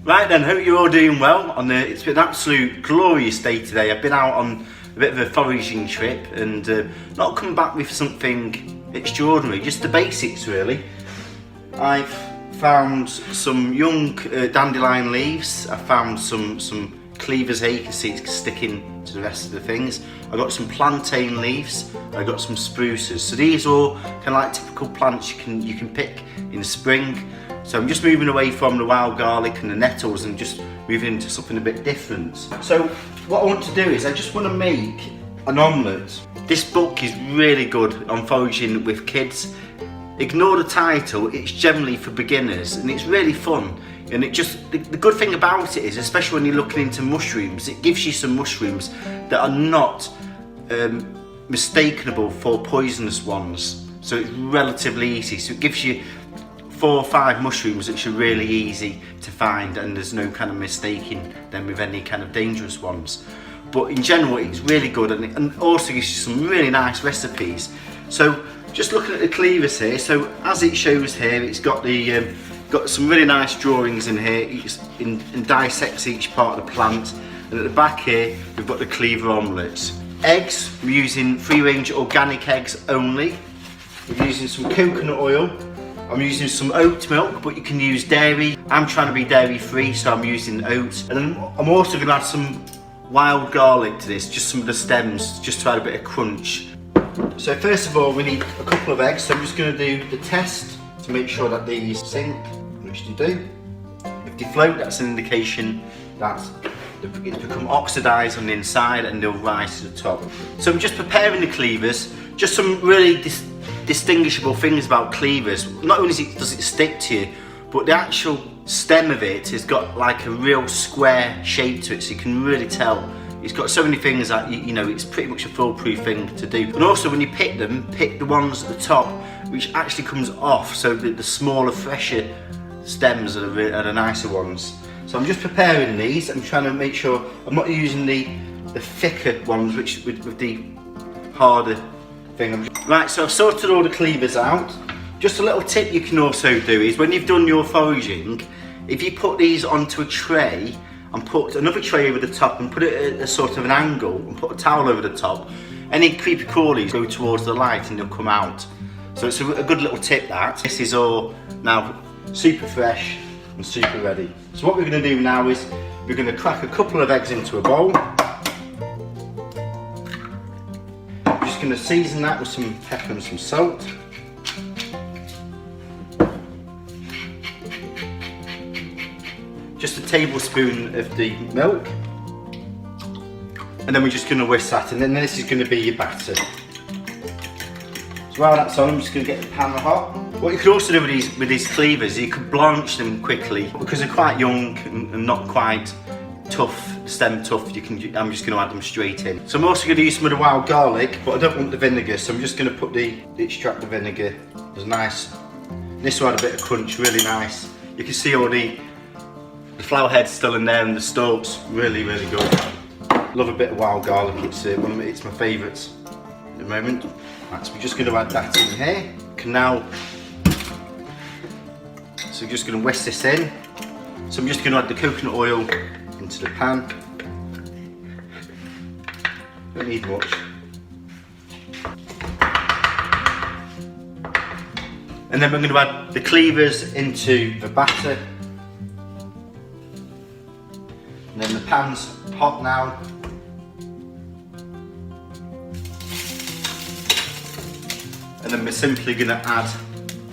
Right then, hope you're all doing well. It's been an absolute glorious day today. I've been out on a bit of a foraging trip and not come back with something extraordinary, just the basics really. I've found some young dandelion leaves. I found some Cleavers here, you can see it's sticking to the rest of the things. I got some plantain leaves, I got some spruces. So these are all kind of like typical plants you can pick in spring. So I'm just moving away from the wild garlic and the nettles and just moving into something a bit different. So what I want to do is I just want to make an omelette. This book is really good on foraging with kids. Ignore the title, it's generally for beginners and it's really fun. And it just, the good thing about it is, especially when you're looking into mushrooms, it gives you some mushrooms that are not mistakenable for poisonous ones. So it's relatively easy. So it gives you 4 or 5 mushrooms which are really easy to find and there's no kind of mistaking them with any kind of dangerous ones. But in general it's really good and also gives you some really nice recipes. So just looking at the Cleavers here, so as it shows here, it's got the got some really nice drawings in here, and dissects each part of the plant. And at the back here, we've got the Cleaver omelettes. Eggs, we're using free-range organic eggs only. We're using some coconut oil. I'm using some oat milk, but you can use dairy. I'm trying to be dairy-free, so I'm using oat. And then I'm also going to add some wild garlic to this, just some of the stems, just to add a bit of crunch. So first of all, we need a couple of eggs. So I'm just going to do the test to make sure that these sink, which they do. If they float, that's an indication that it's become oxidised on the inside and they'll rise to the top. So I'm just preparing the Cleavers. Just some really distinguishable things about Cleavers. Not only does it stick to you, but the actual stem of it has got like a real square shape to it, so you can really tell. It's got so many things that, you know, it's pretty much a foolproof thing to do. And also when you pick them, pick the ones at the top which actually comes off, so the smaller, fresher stems are the nicer ones. So I'm just preparing these. I'm trying to make sure I'm not using the thicker ones, which with the harder thing. Right, so I've sorted all the Cleavers out. Just a little tip you can also do is when you've done your foraging, if you put these onto a tray and put another tray over the top and put it at a sort of an angle and put a towel over the top, any creepy crawlies go towards the light and they'll come out. So it's a good little tip that. This is all now super fresh and super ready. So what we're going to do now is we're going to crack a couple of eggs into a bowl. I'm just going to season that with some pepper and some salt. Just a tablespoon of the milk. And then we're just going to whisk that, and then this is going to be your batter. So while that's on, I'm just going to get the pan hot. What you could also do with these Cleavers, you could blanch them quickly. Because they're quite young and not quite tough, stem tough, I'm just going to add them straight in. So I'm also going to use some of the wild garlic, but I don't want the vinegar, so I'm just going to put the extract the vinegar. It's nice. This will add a bit of crunch, really nice. You can see all the flower head's still in there and the stalks, really, really good. Love a bit of wild garlic, it's my favourites at the moment. Right, so we're just going to add that in here. So we're just going to whisk this in. So I'm just going to add the coconut oil into the pan. Don't need much. And then we're going to add the Cleavers into the batter. And then the pan's hot now. And then we're simply going to add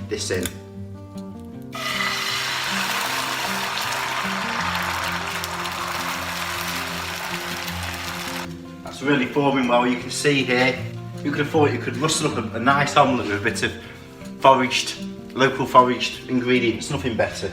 this in. That's really forming well. You can see here, you could have thought you could rustle up a nice omelette with a bit of local foraged ingredients, nothing better.